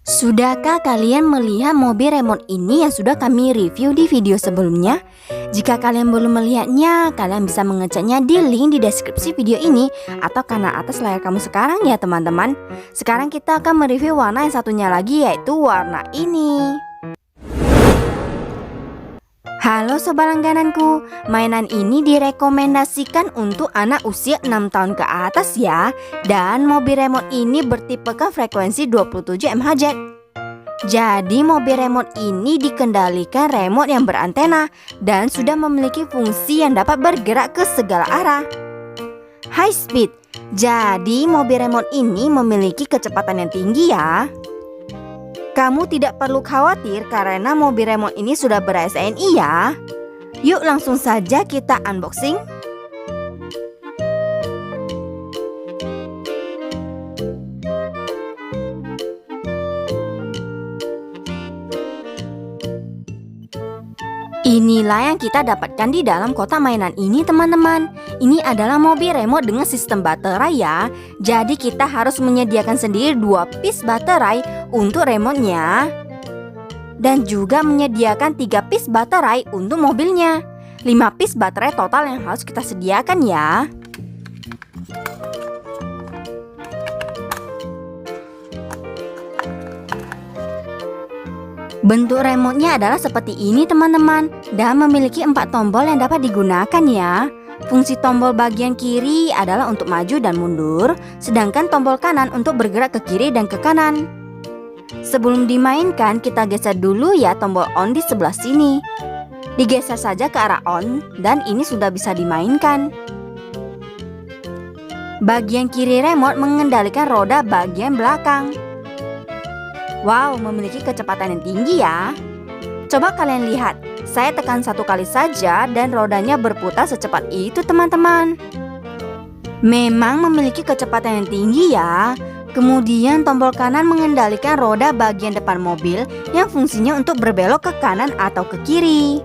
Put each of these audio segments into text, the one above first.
Sudahkah kalian melihat mobil remote ini yang sudah kami review di video sebelumnya? Jika kalian belum melihatnya, kalian bisa mengeceknya di link di deskripsi video ini atau kanan atas layar kamu sekarang ya teman-teman. Sekarang kita akan mereview warna yang satunya lagi, yaitu warna ini. Halo sobat langgananku, mainan ini direkomendasikan untuk anak usia 6 tahun ke atas ya. Dan mobil remote ini bertipeka frekuensi 27 MHz. Jadi mobil remote ini dikendalikan remote yang berantena dan sudah memiliki fungsi yang dapat bergerak ke segala arah. High speed, jadi mobil remote ini memiliki kecepatan yang tinggi ya. Kamu tidak perlu khawatir karena mobil remote ini sudah ber-SNI ya. Yuk langsung saja kita unboxing. Inilah yang kita dapatkan di dalam kotak mainan ini teman-teman. Ini adalah mobil remote dengan sistem baterai ya. Jadi kita harus menyediakan sendiri 2 piece baterai untuk remote-nya. Dan juga menyediakan 3 piece baterai untuk mobilnya. 5 piece baterai total yang harus kita sediakan ya. Bentuk remote-nya adalah seperti ini teman-teman, dan memiliki 4 tombol yang dapat digunakan ya. Fungsi tombol bagian kiri adalah untuk maju dan mundur, sedangkan tombol kanan untuk bergerak ke kiri dan ke kanan. Sebelum dimainkan, kita geser dulu ya tombol on di sebelah sini. Digeser saja ke arah on, dan ini sudah bisa dimainkan. Bagian kiri remote mengendalikan roda bagian belakang. Wow, memiliki kecepatan yang tinggi ya. Coba kalian lihat, saya tekan 1 kali saja dan rodanya berputar secepat itu teman-teman. Memang memiliki kecepatan yang tinggi ya. Kemudian tombol kanan mengendalikan roda bagian depan mobil yang fungsinya untuk berbelok ke kanan atau ke kiri.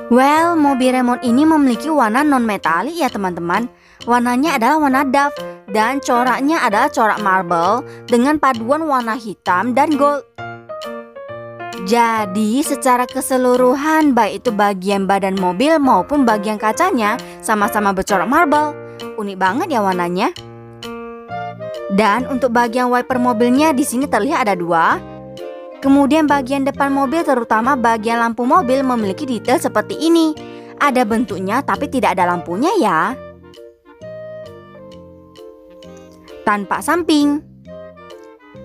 Well, mobil remote ini memiliki warna non-metalik ya teman-teman. Warnanya adalah warna dove dan coraknya adalah corak marble dengan paduan warna hitam dan gold. Jadi secara keseluruhan baik itu bagian badan mobil maupun bagian kacanya sama-sama bercorak marble. Unik banget ya warnanya. Dan untuk bagian wiper mobilnya di sini terlihat ada 2. Kemudian bagian depan mobil terutama bagian lampu mobil memiliki detail seperti ini. Ada bentuknya tapi tidak ada lampunya ya. Tanpa samping.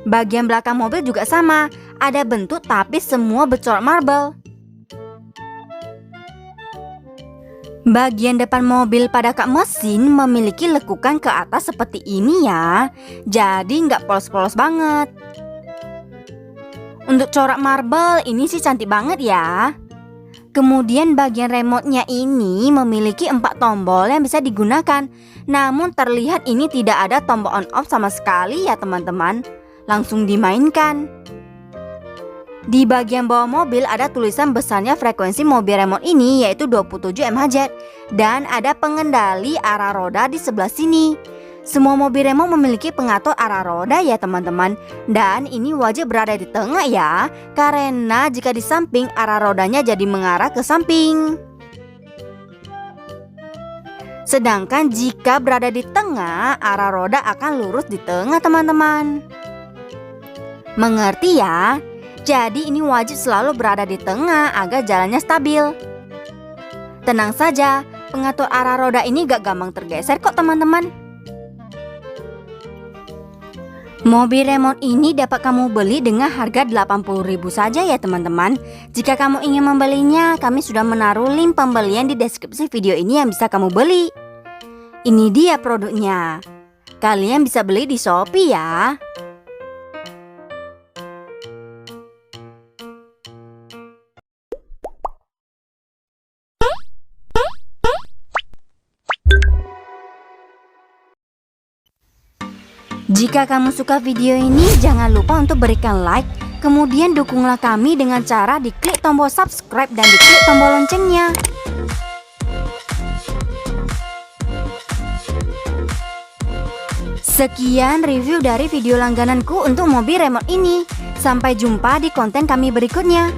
Bagian belakang mobil juga sama. Ada bentuk tapi semua bercorak marble. Bagian depan mobil pada kap mesin memiliki lekukan ke atas seperti ini ya. Jadi nggak polos-polos banget. Untuk corak marble ini sih cantik banget ya. Kemudian bagian remote-nya ini memiliki 4 tombol yang bisa digunakan. Namun terlihat ini tidak ada tombol on off sama sekali ya teman-teman. Langsung dimainkan. Di bagian bawah mobil ada tulisan besarnya frekuensi mobil remote ini yaitu 27 MHz. Dan ada pengendali arah roda di sebelah sini. Semua mobil remote memiliki pengatur arah roda ya teman-teman. Dan ini wajib berada di tengah ya. Karena jika di samping arah rodanya jadi mengarah ke samping. Sedangkan jika berada di tengah arah roda akan lurus di tengah teman-teman. Mengerti ya? Jadi ini wajib selalu berada di tengah agar jalannya stabil. Tenang saja, pengatur arah roda ini gak gampang tergeser kok teman-teman. Mobil remote ini dapat kamu beli dengan harga 80.000 saja ya teman-teman. Jika kamu ingin membelinya, kami sudah menaruh link pembelian di deskripsi video ini yang bisa kamu beli. Ini dia produknya. Kalian bisa beli di Shopee ya. Jika kamu suka video ini, jangan lupa untuk berikan like. Kemudian dukunglah kami dengan cara diklik tombol subscribe dan diklik tombol loncengnya. Sekian review dari video langgananku untuk mobil remote ini. Sampai jumpa di konten kami berikutnya.